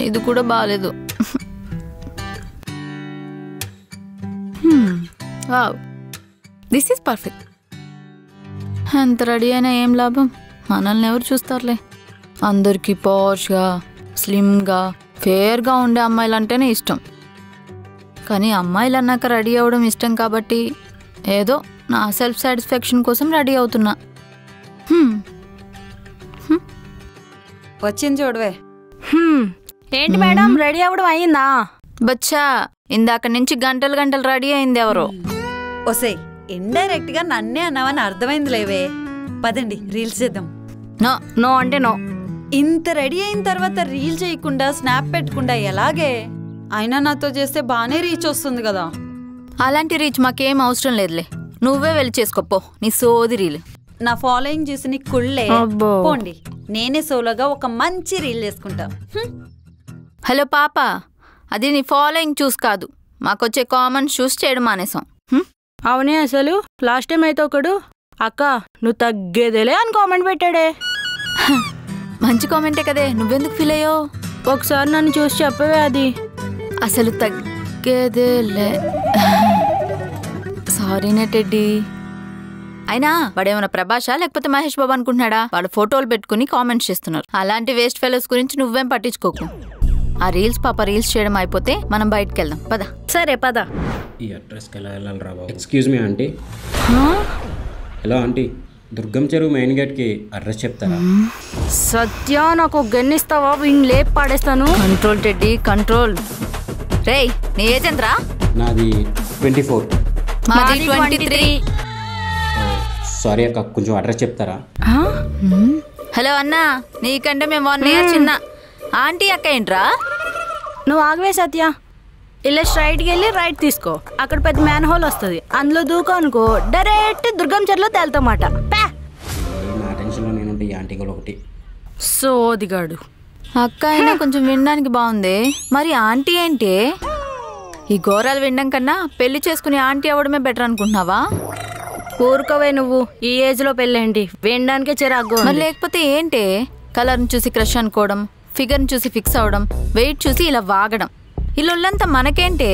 ఇది కూడా బాలేదు. Wow, this is perfect. ఎంత రెడీ అయినా ఏం లాభం, మనల్ని ఎవరు చూస్తారులే. అందరికీ పాష్గా, స్లిమ్గా, ఫేర్గా ఉండే అమ్మాయిలు అంటేనే ఇష్టం. కానీ అమ్మాయిలు అన్నాక రెడీ అవ్వడం ఇష్టం కాబట్టి ఏదో నా సెల్ఫ్ సాటిస్ఫాక్షన్ కోసం రెడీ అవుతున్నా. వచ్చింది చూడవే. ఏంటి మేడం, రెడీ అవ్వడం అయ్యిందా? బచ్చా, ఇందాక నుంచి గంటలు గంటలు రెడీ అయింది ఎవరో. ఒసే, ఇండైరెక్ట్ గా నన్నే అన్నావని అర్థమైంది లేవే. పదండి రీల్స్ చేద్దాం. నో నో అంటే నో. ఇంత రెడీ అయిన తర్వాత రీల్ చేయకుండా స్నాప్ పెట్టకుండా ఎలాగే? అయినా నాతో చేస్తే బానే రీచ్ వస్తుంది కదా. అలాంటి రీచ్ మాకేం అవసరం లేదులే, నువ్వే వెళ్ళి చేసుకోపో నీ సోది రీల్. నా ఫాలోయింగ్ చూసి నీ కుళ్ళే. పోండి, నేనే సోలోగా ఒక మంచి రీల్ చేసుకుంటా. హలో పాప, అది నీ ఫాలోయింగ్ చూసి కాదు, మాకొచ్చే కామన్ చూస్ చేయడం మానేసాం. అవునే, అసలు లాస్ట్ టైం అయితే ఒకడు అక్క నువ్వు తగ్గేదేలే అని కామెంట్ పెట్టాడే. మంచి కామెంటే కదే, నువ్వెందుకు ఫీల్ అయ్యో? ఒకసారి నన్ను చూసి చెప్పవే. అది అసలు తగ్గేదేలే. సారీనే టెడ్డీ. అయినా వాడేమన్నా ప్రభాషా లేకపోతే మహేష్ బాబు అనుకుంటున్నాడా? వాళ్ళు ఫోటోలు పెట్టుకుని కామెంట్స్ చేస్తున్నారు. అలాంటి వేస్ట్ ఫెలోస్ గురించి నువ్వేం పట్టించుకోకు. ఆ రీల్స్ పాప రీల్స్ చేయడం అయిపోతే మనం బయటకు వెళ్దాం, పద. సరే పద. ఈ అడ్రస్కి ఎలా వెళ్ళాలి రా బాబు? Excuse me aunty. Hello aunty, Durgam Cheruvu main గేట్కి address చెప్తారా? సత్య, నాకు గన్నిస్తావా? వీణ్ లేపు పాడేస్తాను. Control teddy, control. రేయ్, నీ ఏజ్ ఎంతరా? నాది 24. మాది 23. సారీ అక్క, కొంచెం అడ్రస్ చెప్తారా? హలో అన్నా, నీకంటే మేము 1 year చిన్న. ఆంటీ అక్క ఏంట్రా? నువ్వు ఆగవే సత్య. ఇలా స్ట్రైట్కి వెళ్ళి రైట్ తీసుకో, అక్కడ పెద్ద మ్యాన్ హోల్ వస్తుంది, అందులో దూకో అనుకో, డైరెక్ట్ దుర్గం చెరువులో తేలుతామాట. నా టెన్షన్లో నేనుంటే ఈ ఆంటీ కూడా ఒకటి సోదిగాడు. అక్క అయినా కొంచెం వినడానికి బాగుంది, మరి ఆంటీ ఏంటి? ఈ ఘోరాలు వినడం కన్నా పెళ్లి చేసుకుని ఆంటీ అవ్వడమే బెటర్ అనుకుంటున్నావా? ఊరుకోవే నువ్వు, ఈ ఏజ్ లో పెళ్ళేంటి, వినడానికే చిరాకు. మరి లేకపోతే ఏంటి? కలర్ని చూసి క్రష్ అనుకోవడం, ఫిగర్ని చూసి ఫిక్స్ అవడం, వెయిట్ చూసి ఇలా వాగడం, ఇల్లంతా మనకేంటే?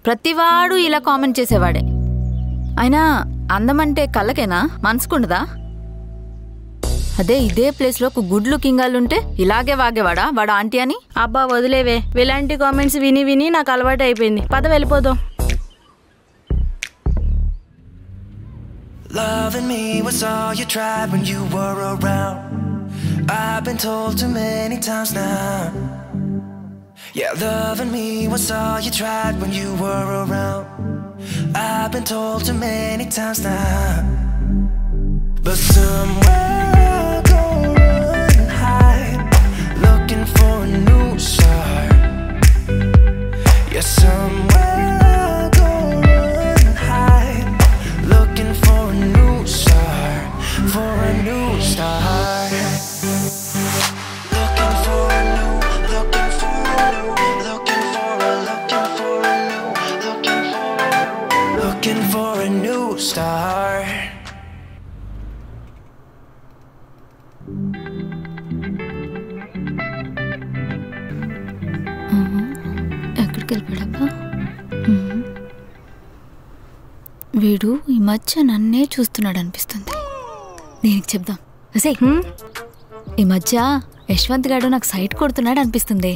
ప్రతివాడు ఇలా కామెంట్ చేసేవాడే. అయినా అందమంటే కళ్ళకేనా, మనసుకుండదా? అదే ఇదే ప్లేస్లో ఒక గుడ్ లుకింగ్ ఉంటే ఇలాగే వాగేవాడా వాడు ఆంటీ అని? అబ్బా వదిలేవే, ఇలాంటి కామెంట్స్ విని విని నాకు అలవాటు అయిపోయింది. పద వెళ్ళిపోదాం. Loving me was all you tried when you were around. I've been told too many times now. Yeah, loving me was all you tried when you were around. I've been told too many times now. But somewhere I go and hide, looking for a new start. Yeah, somewhere I go and hide, looking for a new start, for a new start. Looking for a new, looking for a new, looking for a new, looking for a new start. ఎక్కడికి వెళ్ళిపోయాడబ్బా వీడు? ఈ మధ్య నన్నే చూస్తున్నాడు అనిపిస్తుంది. దీనికి చెప్దాం. ఈ మధ్య యశ్వంత్ గారు నాకు సైట్ కొడుతున్నాడు అనిపిస్తుంది.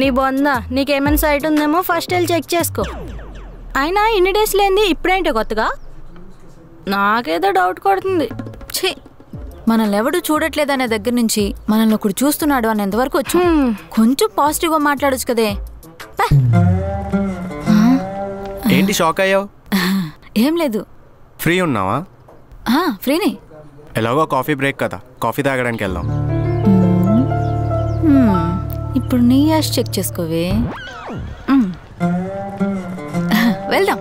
నీ బొందా, నీకేమైనా సైట్ ఉందేమో ఫస్ట్ వెళ్ళి చెక్ చేసుకో. అయినా ఇన్ని డేస్ లేని ఇప్పుడేంటో కొత్తగా? నాకేదో డౌట్ కొడుతుంది. ఛీ, మనల్ని ఎవడు చూడట్లేదనే దగ్గర నుంచి మనల్ని ఒకడు చూస్తున్నాడు అనేంతవరకు వచ్చు. కొంచెం పాజిటివ్గా మాట్లాడొచ్చు కదే. ఏంటి షాక్ అయ్యావు? ఏం లేదు. ఫ్రీ ఉన్నావా? ఫ్రీనే. ఎలాగో కాఫీ బ్రేక్ కదా, కాఫీ తాగడానికి వెళ్దాం. ఇప్పుడు నీ యాష్ చెక్ చేసుకోవే. వెళ్దాం.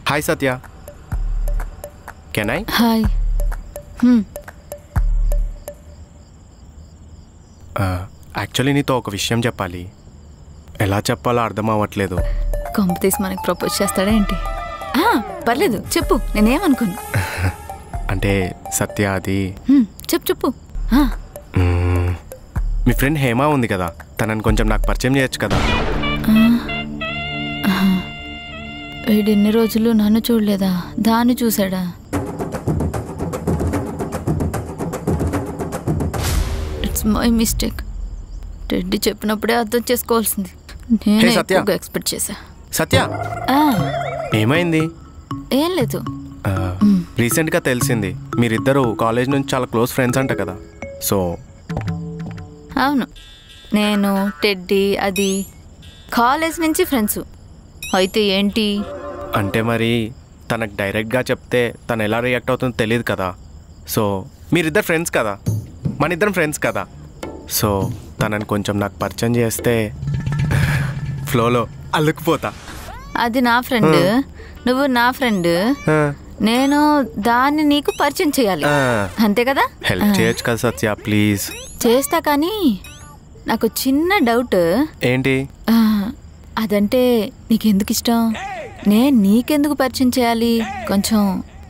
Hi Satya, can I? Hi. Actually నీతో ఒక విషయం చెప్పాలి, ఎలా చెప్పాలో అర్థం అవ్వట్లేదు. కొంప తీసి మనకి ప్రపోజ్ చేస్తాడా ఏంటి? పర్లేదు చెప్పు, నేనేమనుకోను. అంటే సత్య అది చెప్పు చెప్పు. మీ ఫ్రెండ్ హేమ ఉంది కదా, తనని కొంచెం నాకు పరిచయం చేయొచ్చు కదా. వీడు ఎన్ని రోజులు నన్ను చూడలేదా, దాన్ని చూసాడా? It's my mistake. రెడ్డి చెప్పినప్పుడే అర్థం చేసుకోవాల్సింది. నేను ఎక్కువగా ఎక్స్పెక్ట్ చేశా. సత్య ఏమైంది? ఏం లేదు. రీసెంట్గా తెలిసింది మీరిద్దరూ కాలేజ్ నుంచి చాలా క్లోజ్ ఫ్రెండ్స్ అంట కదా. సో అవును, నేను టెడ్డీ అది కాలేజ్ నుంచి ఫ్రెండ్స్. అయితే ఏంటి అంటే మరి తనకు డైరెక్ట్గా చెప్తే తను ఎలా రియాక్ట్ అవుతుందో తెలియదు కదా. సో మీరిద్దరు ఫ్రెండ్స్ కదా, మన ఇద్దరం ఫ్రెండ్స్ కదా. సో తనని కొంచెం నాకు పరిచయం చేస్తే ఫ్లోలో అల్లుకుపోతా. అది నా ఫ్రెండ్, నువ్వు నా ఫ్రెండ్, నేను దాన్ని నీకు పరిచయం చేయాలి, అంతే కదా? హెల్ప్ చేయొచ్చు కదా సత్య, ప్లీజ్. చేస్తా, కానీ నాకు చిన్న డౌట్. ఏంటి? అదంటే నీకెందుకు ఇష్టం? నేను నీకెందుకు పరిచయం చేయాలి, కొంచెం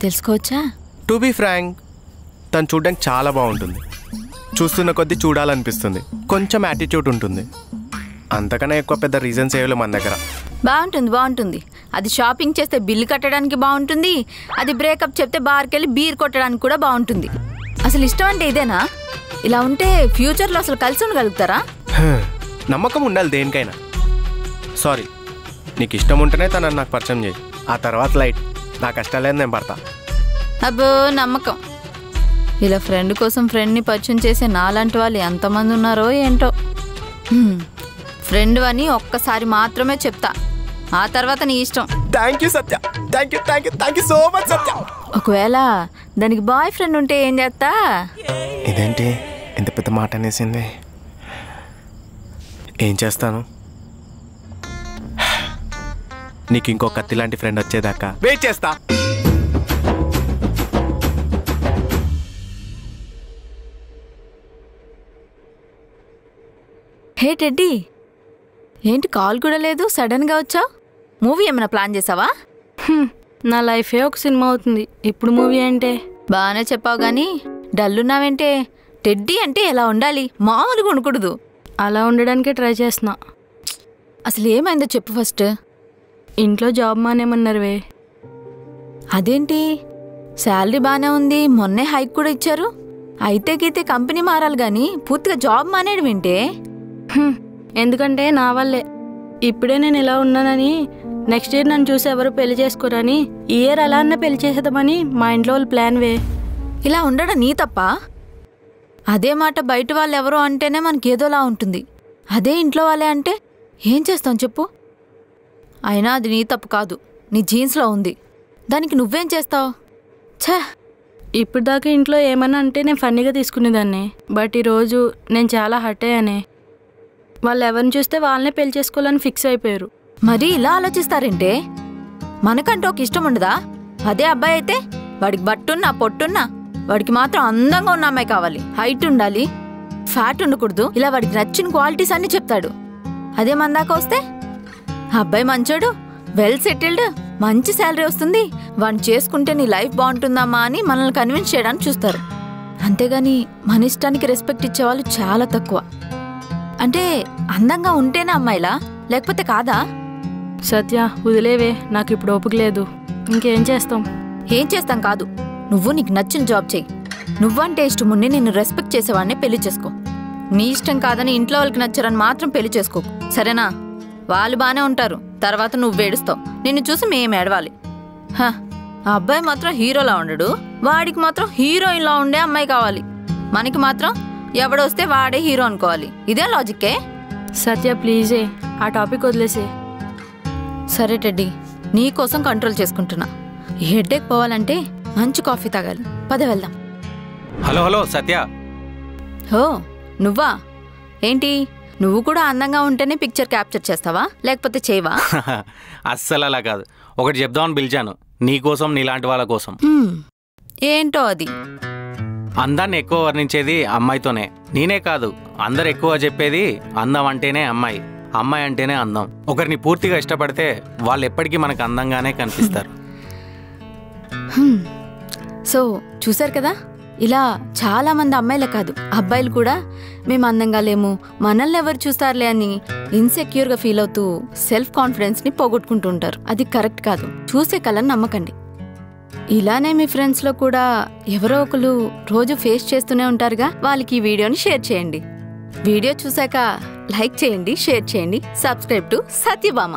తెలుసుకోవచ్చా? టు బీ ఫ్రాంక్, తను చూడడానికి చాలా బాగుంటుంది, చూస్తున్న కొద్దీ చూడాలనిపిస్తుంది, కొంచెం యాటిట్యూడ్ ఉంటుంది. అంతకన్నా ఎక్కువ పెద్ద రీజన్స్ ఏవో మన దగ్గర. బాగుంటుంది బాగుంటుంది. అది షాపింగ్ చేస్తే బిల్లు కట్టడానికి బాగుంటుంది, అది బ్రేకప్ చెప్తే బార్కి వెళ్ళి బీర్ కొట్టడానికి కూడా బాగుంటుంది. అసలు ఇష్టం అంటే ఇదేనా? ఇలా ఉంటే ఫ్యూచర్లో అసలు కలిసి ఉండగలుగుతారా? నమ్మకం ఉండాలి దేనికైనా. సారీ, నీకు ఇష్టం ఉంటేనే తనని నాకు పరిచయం చేయి, ఆ తర్వాత లైట్, నా కష్టం లేదు, నేను పడతా. అబ్బో నమ్మకం. ఇలా ఫ్రెండ్ కోసం ఫ్రెండ్ని పరిచయం చేసే నాలాంటి వాళ్ళు ఎంతమంది ఉన్నారో ఏంటో. ఫ్రెండ్ అని ఒక్కసారి మాత్రమే చెప్తా, ఆ తర్వాత నీ ఇష్టం. Thank you Satya, thank you thank you thank you so much Satya. ఒకవేళ దానికి బాయ్ ఫ్రెండ్ ఉంటే ఏం చేస్తా? ఇదేంటి ఎంత పెద్ద మాట అనేసింది? ఏం చేస్తాను? నీకు ఇంకో కత్తి లాంటి ఫ్రెండ్ వచ్చేదాకా వెయిట్ చేస్తా. హే టెడ్డీ, ఏంటి కాల్ కూడా లేదు, సడన్గా వచ్చావు? మూవీ ఏమైనా ప్లాన్ చేసావా? నా లైఫే ఒక సినిమా అవుతుంది, ఇప్పుడు మూవీ అంటే? బాగానే చెప్పావు కానీ డల్లున్నావేంటే? టెడ్డీ అంటే ఎలా ఉండాలి, మామూలుగా ఉండకూడదు. అలా ఉండడానికే ట్రై చేస్తున్నా. అసలు ఏమైందో చెప్పు ఫస్ట్. ఇంట్లో జాబ్ మానేమన్నారువే. అదేంటి, శాలరీ బాగానే ఉంది, మొన్నే హైక్ కూడా ఇచ్చారు. అయితే గీతే కంపెనీ మారాలి కానీ పూర్తిగా జాబ్ మానేయడం ఏంటే? ఎందుకంటే నా వల్లే ఇప్పుడే నేను ఇలా ఉన్నానని నెక్స్ట్ ఇయర్ నన్ను చూసి ఎవరు పెళ్లి చేసుకోరని ఈ ఇయర్ అలా అన్న పెళ్లి చేసేద్దామని మా ఇంట్లో వాళ్ళు ప్లాన్ వే. ఇలా ఉండడం నీ తప్ప? అదే మాట బయట వాళ్ళు ఎవరో అంటేనే మనకి ఏదోలా ఉంటుంది, అదే ఇంట్లో వాళ్ళే అంటే ఏం చేస్తాం చెప్పు? అయినా అది నీ తప్పు కాదు, నీ జీన్స్లో ఉంది, దానికి నువ్వేం చేస్తావు? ఛా, ఇప్పుడు దాకా ఇంట్లో ఏమన్నా అంటే నేను ఫన్నీగా తీసుకునేదాన్ని, బట్ ఈరోజు నేను చాలా హర్ట్ అయ్యానే. వాళ్ళు ఎవరిని చూస్తే వాళ్ళనే పెళ్లి చేసుకోవాలని ఫిక్స్ అయిపోయారు. మరీ ఇలా ఆలోచిస్తారంటే? మనకంటూ ఒక ఇష్టం ఉండదా? అదే అబ్బాయి అయితే వాడికి బట్టున్నా పొట్టున్నా, వాడికి మాత్రం అందంగా ఉన్న అమ్మాయి కావాలి, హైట్ ఉండాలి, ఫ్యాట్ ఉండకూడదు, ఇలా వాడికి నచ్చిన క్వాలిటీస్ అన్నీ చెప్తాడు. అదే మన దాకా వస్తే అబ్బాయి మంచోడు, వెల్ సెటిల్డ్, మంచి శాలరీ వస్తుంది, వాడిని చేసుకుంటే నీ లైఫ్ బాగుంటుందమ్మా అని మనల్ని కన్విన్స్ చేయడానికి చూస్తారు. అంతేగాని మన ఇష్టానికి రెస్పెక్ట్ ఇచ్చేవాళ్ళు చాలా తక్కువ. అంటే అందంగా ఉంటేనే అమ్మాయిలా, లేకపోతే కాదా? సత్య వదిలేవే, నాకు ఇప్పుడు ఓపిక లేదు, ఇంకేం చేస్తాం? ఏం చేస్తాం కాదు, నువ్వు నీకు నచ్చిన జాబ్ చెయ్యి. నువ్వంటే ఇష్టం ఉండి నిన్ను రెస్పెక్ట్ చేసేవాడిని పెళ్లి చేసుకో. నీ ఇష్టం కాదని ఇంట్లో వాళ్ళకి నచ్చారని మాత్రం పెళ్లి చేసుకోకు, సరేనా? వాళ్ళు బాగానే ఉంటారు, తర్వాత నువ్వు వేడుస్తావు, నిన్ను చూసి మేము ఏడవాలి. ఆ అబ్బాయి మాత్రం హీరోలా ఉండడు, వాడికి మాత్రం హీరోయిన్లా ఉండే అమ్మాయి కావాలి, మనకి మాత్రం ఎవడొస్తే వాడే హీరో అనుకోవాలి. ఇదే లాజిక్కే. సత్య ప్లీజే ఆ టాపిక్ వదిలేసే. సరే టెడ్డీ, నీకోసం కంట్రోల్ చేసుకుంటున్నా. ఈ హెడ్ఏక్ పోవాలంటే మంచి కాఫీ తాగాలి, పద వెళ్దాం. హలో హలో సత్య. హో నువ్వా? ఏంటి, నువ్వు కూడా అందంగా ఉంటేనే పిక్చర్ క్యాప్చర్ చేస్తావా, లేకపోతే చేయవా? అస్సలు అలా కాదు, ఒకటి చెప్దామని పిలిచాను, నీకోసం నీలాంటి వాళ్ళ కోసం. ఏంటో అది? అందాన్ని ఎక్కువ వర్ణించేది అమ్మాయితోనే. నేనే కాదు, అందరు ఎక్కువ చెప్పేది అందం అంటేనే అమ్మాయి, అమ్మాయి అంటేనే అందం. ఒకరిని పూర్తిగా ఇష్టపడితే వాళ్ళు ఎప్పటికీ మనకు అందంగానే కనిపిస్తారు. సో చూసారు కదా, ఇలా చాలా మంది అమ్మాయిలే కాదు అబ్బాయిలు కూడా మేము అందంగా లేము, మనల్ని ఎవరు చూస్తారులే అని ఇన్సెక్యూర్గా ఫీల్ అవుతూ సెల్ఫ్ కాన్ఫిడెన్స్ని పోగొట్టుకుంటూ ఉంటారు. అది కరెక్ట్ కాదు. చూసే కళని నమ్మకండి. ఇలానే మీ ఫ్రెండ్స్లో కూడా ఎవరో ఒకరు రోజు ఫేస్ చేస్తూనే ఉంటారుగా, వాళ్ళకి ఈ వీడియోని షేర్ చేయండి. వీడియో చూశాక లైక్ చేయండి, షేర్ చేయండి, సబ్స్క్రైబ్ టు సత్యభామ.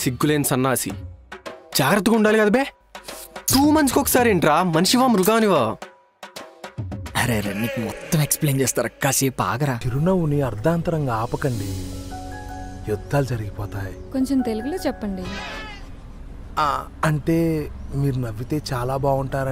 సిగ్గులేని సన్నాసి, జాగ్రత్తగా ఉండాలి కదా బే. 2 monthsకి ఒకసారి ఏంట్రా, మనిషివా మృగానివా? అరే రే, నీకు మొత్తం ఎక్స్ప్లెయిన్ చేస్తారా, కాసేపు ఆగరా. చిరునవ్వుని అర్ధాంతరంగా ఆపకండి, యుద్ధాలు జరిగిపోతాయి. కొంచెం తెలుగులో చెప్పండి. అంటే మీరు నవ్వితే చాలా బాగుంటారని